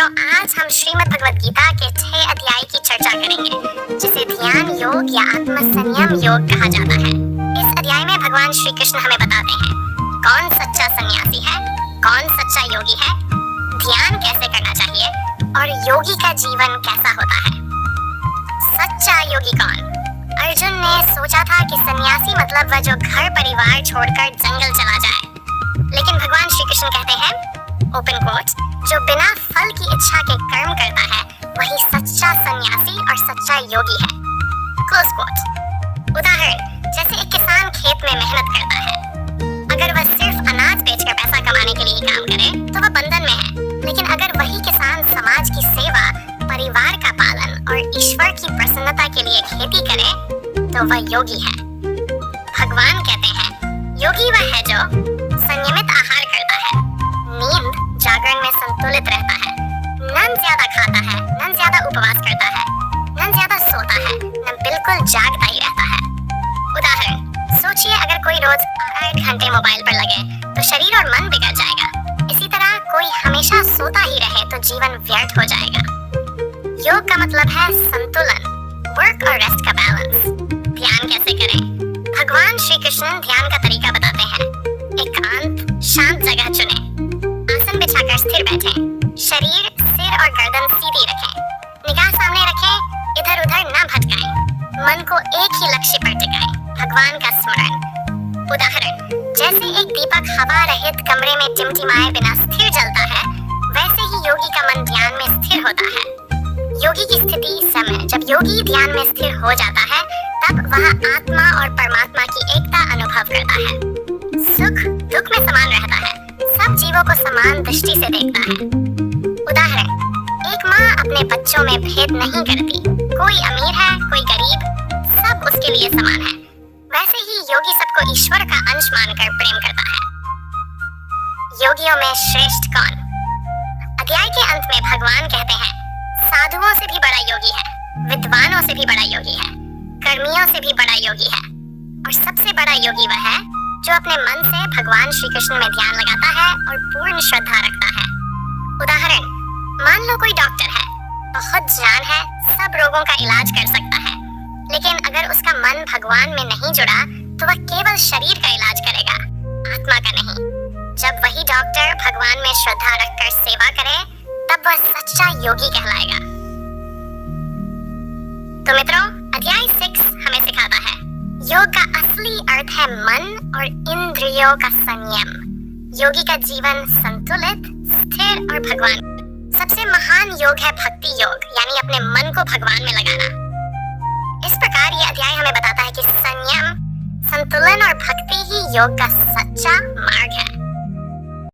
मित्रों, आज हम श्रीमद् भगवत गीता के 6 अध्याय की चर्चा करेंगे, जिसे ध्यान योग या आत्म संयम योग कहा जाता है। इस अध्याय में भगवान श्री कृष्ण हमें बताते हैं कौन सच्चा सन्यासी है, कौन सच्चा योगी है, ध्यान कैसे करना चाहिए और योगी का जीवन कैसा होता है। सच्चा योगी कौन? अर्जुन ने सोचा था कि सन्यासी मतलब वह जो घर परिवार छोड़कर जंगल चला जाए, लेकिन भगवान श्री कृष्ण कहते हैं, ओपन कोट, जो बिना फल की इच्छा के कर्म करता है वही सच्चा सन्यासी और सच्चा योगी है। Close quote. उदाहरण, जैसे एक किसान खेत में मेहनत करता है, अगर वह सिर्फ अनाज बेचकर पैसा कमाने के लिए काम करे तो वह बंधन में है, लेकिन अगर वही किसान समाज की सेवा, परिवार का पालन और ईश्वर की प्रसन्नता के लिए खेती करे तो वह योगी है। भगवान कहते हैं, योगी वह है जो संयमित आहार करता है, नींद जागरण में संतुलित रहता है, न ज्यादा खाता है, न ज्यादा उपवास करता है, न ज्यादा सोता है, न बिल्कुल जागता ही रहता है। उदाहरण, सोचिए अगर कोई रोज 8 घंटे मोबाइल पर लगे तो शरीर और मन बिगड़ जाएगा। इसी तरह कोई हमेशा सोता ही रहे तो जीवन व्यर्थ हो जाएगा। योग का मतलब है संतुलन, वर्क और रेस्ट का बैलेंस। ध्यान कैसे करें? भगवान श्री कृष्ण ध्यान का तरीका बताते हैं। एकांत शांत जगह चुनें, आसन बिछाकर स्थिर बैठें, शरीर, सिर और गर्दन सीधी रखें, निगाह सामने रखें, इधर उधर न भटकाएं, मन को एक ही लक्ष्य पर टिकाएं, भगवान का स्मरण। उदाहरण, जैसे एक दीपक हवा रहित कमरे में टिमटिमाए बिना स्थिर जलता है, वैसे ही योगी का मन ध्यान में स्थिर होता है। योगी की स्थिति समय, जब योगी ध्यान में स्थिर हो जाता है तब वह आत्मा और परमात्मा की एकता अनुभव करता है। सुख दुख में समान रहता है, सब जीवों को समान दृष्टि से देखता है। उदाहरण, एक माँ अपने बच्चों में भेद नहीं करती, कोई अमीर है, कोई गरीब, सब उसके लिए समान है। वैसे ही योगी सबको ईश्वर का अंश मानकर प्रेम करता है। योगियों में श्रेष्ठ कौन? अध्याय के अंत में भगवान कहते हैं, साधुओं से भी बड़ा योगी है, विद्वानों से भी बड़ा योगी है, कर्मियों से भी बड़ा योगी है, और सबसे बड़ा योगी वह है जो अपने मन से भगवान श्री कृष्ण में ध्यान लगाता है और पूर्ण श्रद्धा रखता है। उदाहरण, मान लो कोई डॉक्टर है, बहुत ज्ञान है, सब रोगों का इलाज कर सकता है, लेकिन अगर उसका मन भगवान में नहीं जुड़ा तो वह केवल शरीर का इलाज करेगा, आत्मा का नहीं। जब वही डॉक्टर भगवान में श्रद्धा रखकर सेवा करे तब वह सच्चा योगी कहलाएगा। तो मित्रों, अध्याय 6 हमें सिखाता है योग का असली अर्थ है मन और इंद्रियों का संयम। योगी का जीवन संतुलित, स्थिर और भगवान। सबसे महान योग है भक्ति योग, यानी अपने मन को भगवान में लगाना। इस प्रकार ये अध्याय हमें बताता है कि संयम, संतुलन और भक्ति ही योग का सच्चा